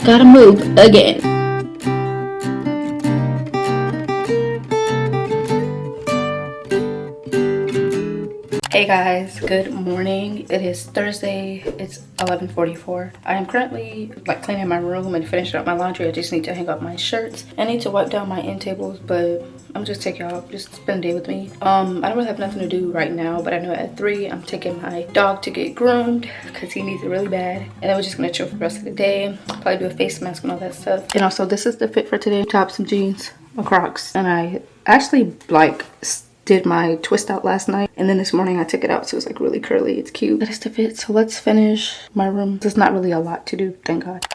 Gotta move again. Hey guys, good morning. It is Thursday. It's 11:44. I am currently like cleaning my room and finishing up my laundry. I just need to hang up my shirts. I need to wipe down my end tables, but I'm just take y'all, just spend a day with me. I don't really have nothing to do right now, but I know at 3 I'm taking my dog to get groomed because he needs it really bad. And then we're just gonna chill for the rest of the day. Probably do a face mask and all that stuff. And also this is the fit for today. Top, some jeans, a Crocs. And I actually like did my twist out last night, and then this morning I took it out, so it's like really curly. It's cute. That is the fit. So let's finish my room. There's not really a lot to do, thank God.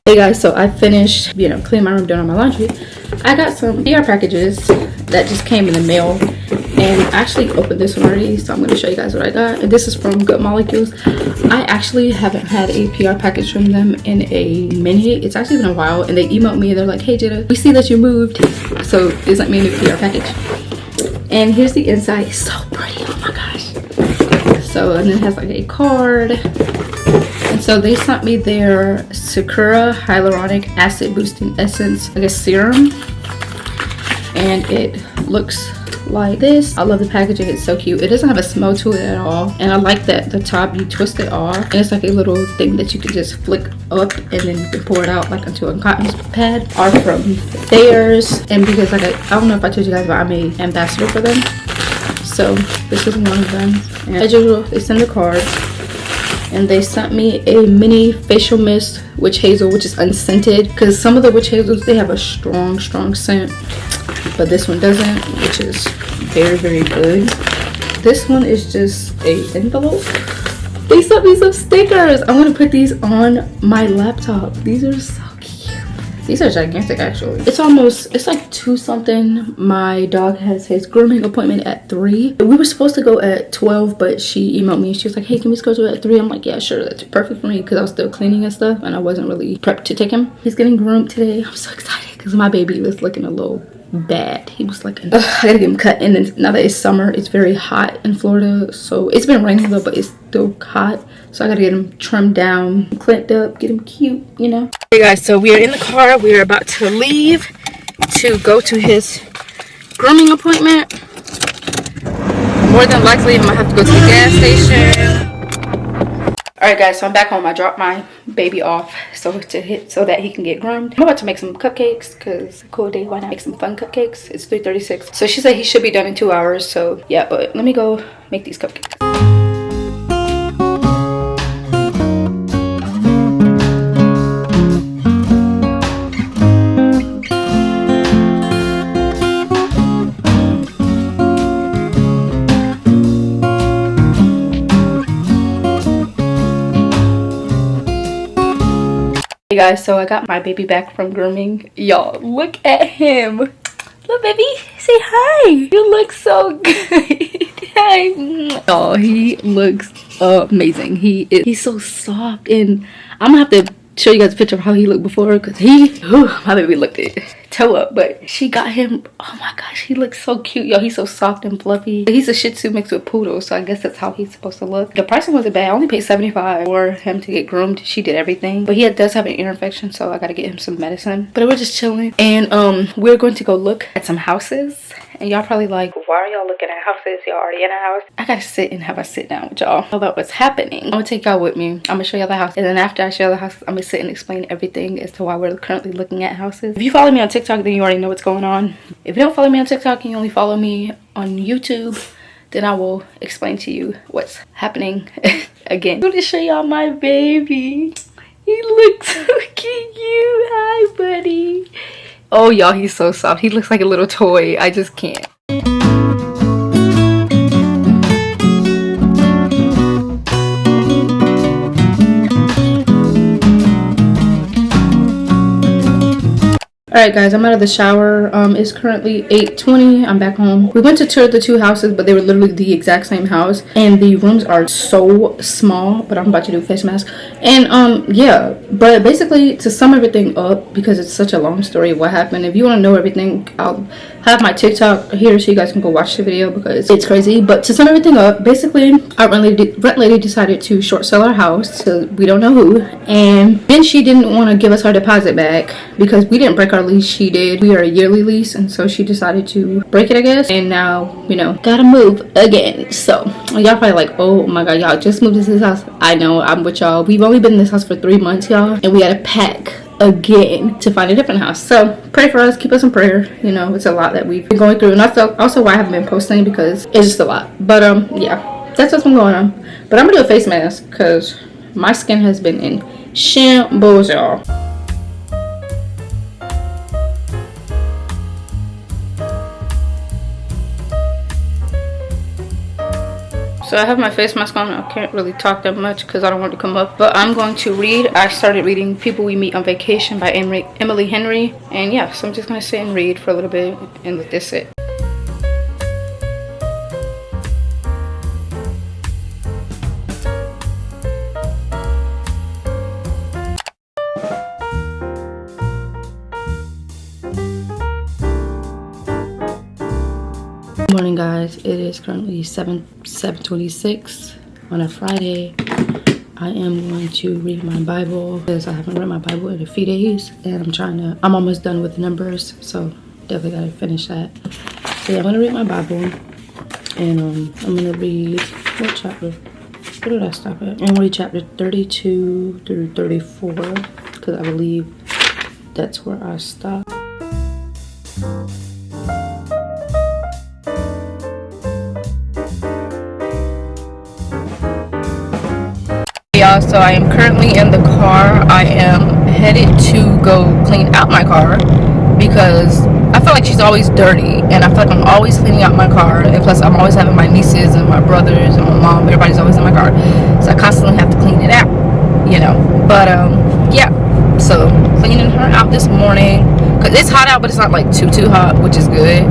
Hey guys, so I finished, cleaning my room, doing all my laundry. I got some PR packages that just came in the mail, and I actually opened this one already, so I'm going to show you guys what I got. And this is from Good Molecules. I actually haven't had a PR package from them in a minute. It's actually been a while, and they emailed me. They're like, hey Jada, we see that you moved, so they sent me a new PR package. And here's the inside. It's so pretty, oh my gosh. So, and then it has like a card. And so they sent me their Sakura Hyaluronic Acid Boosting Essence, I guess serum. And it looks like this. I love the packaging, it's so cute. It doesn't have a smell to it at all. And I like that the top, you twist it off. And it's like a little thing that you can just flick up, and then you can pour it out like onto a cotton pad. Are from theirs. And because like I don't know if I told you guys, but I'm an ambassador for them. So this is one of them. And as usual, they send a card. And they sent me a mini facial mist, witch hazel, which is unscented, because some of the witch hazels, they have a strong scent, but this one doesn't, which is very, very good. This one is just a envelope. They sent me some stickers. I'm gonna put these on my laptop. These are so cute. These are gigantic, actually. It's like 2 something. My dog has his grooming appointment at 3. We were supposed to go at 12, but she emailed me. She was like, hey, can we schedule at 3? I'm like, yeah, sure, that's perfect for me, because I was still cleaning and stuff, and I wasn't really prepped to take him. He's getting groomed today. I'm so excited, because my baby was looking a little bad. He was looking, I gotta get him cut. And then now that it's summer, it's very hot in Florida, so it's been raining though, but it's still hot, so I gotta get him trimmed down, clipped up, get him cute, Hey guys, so we are in the car. We are about to leave to go to his grooming appointment. More than likely I'm gonna have to go to the gas station. Alright guys, so I'm back home. I dropped my baby off so that he can get groomed. I'm about to make some cupcakes because it's a cool day. Why not make some fun cupcakes? It's 3:36. So she said he should be done in 2 hours. So yeah, but let me go make these cupcakes. Hey guys, so I got my baby back from grooming. Y'all, look at him. Look, baby, say hi. You look so good. Hi. Oh, he looks amazing. He's so soft, and I'm gonna have to show you guys a picture of how he looked before, because my baby looked it toe up, but she got him. Oh my gosh, he looks so cute. Yo, he's so soft and fluffy. He's a Shih Tzu mixed with poodle, so I guess that's how he's supposed to look. The pricing wasn't bad. I only paid $75 for him to get groomed. She did everything, but he does have an ear infection, so I gotta get him some medicine. But we're just chilling, and we're going to go look at some houses. And y'all probably like, why are y'all looking at houses? Y'all already in a house? I gotta sit and have a sit down with y'all about what's happening. I'm gonna take y'all with me. I'm gonna show y'all the house, and then after I show y'all the house, I'm gonna sit and explain everything as to why we're currently looking at houses. If you follow me on TikTok, then you already know what's going on. If you don't follow me on TikTok and you only follow me on YouTube, then I will explain to you what's happening again. I'm gonna show y'all my baby. He looks so cute. Hi, buddy. Oh, y'all, he's so soft. He looks like a little toy. I just can't. Alright guys, I'm out of the shower. It's currently 8:20. I'm back home. We went to tour the two houses, but they were literally the exact same house. And the rooms are so small, but I'm about to do a face mask. And yeah, but basically to sum everything up, because it's such a long story of what happened, if you want to know everything, I'll have my TikTok here so you guys can go watch the video because it's crazy. But to sum everything up, basically our rent lady decided to short sell our house to we don't know who, and then she didn't want to give us our deposit back because we didn't break our lease. She did. We are a yearly lease, and so she decided to break it, I guess. And now, you know, gotta move again. So y'all probably like, oh my god, y'all just moved into this house. I know, I'm with y'all. We've only been in this house for 3 months, y'all, and we had to pack again to find a different house. So pray for us, keep us in prayer. You know, it's a lot that we've been going through, and that's also why I haven't been posting, because it's just a lot. But yeah, that's what's been going on. But I'm gonna do a face mask because my skin has been in shambles, y'all. So I have my face mask on. I can't really talk that much because I don't want to come up. But I'm going to read. I started reading People We Meet on Vacation by Emily Henry. And yeah, so I'm just going to sit and read for a little bit and let this sit. Good morning guys, it is currently 7:26 on a Friday. I am going to read my Bible because I haven't read my Bible in a few days, and I'm almost done with the numbers, so definitely gotta finish that. So yeah, I'm gonna read my Bible, and I'm gonna read, what chapter? Where did I stop at? I'm gonna read chapter 32 through 34 because I believe that's where I stopped. Y'all, so I am currently in the car. I am headed to go clean out my car because I feel like she's always dirty, and I feel like I'm always cleaning out my car, and plus I'm always having my nieces and my brothers and my mom, everybody's always in my car, so I constantly have to clean it out, you know. But yeah, so cleaning her out this morning because it's hot out, but it's not like too hot, which is good.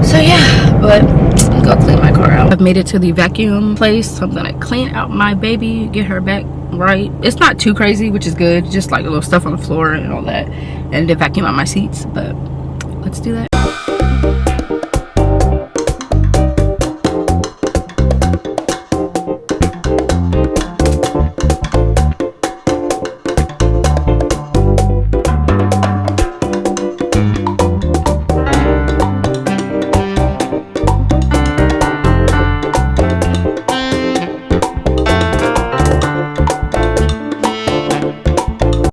So yeah, but I'm gonna clean my car out. I've made it to the vacuum place, so I'm gonna clean out my baby, get her back right. It's not too crazy, which is good, just like a little stuff on the floor and all that, and to vacuum out my seats. But let's do that.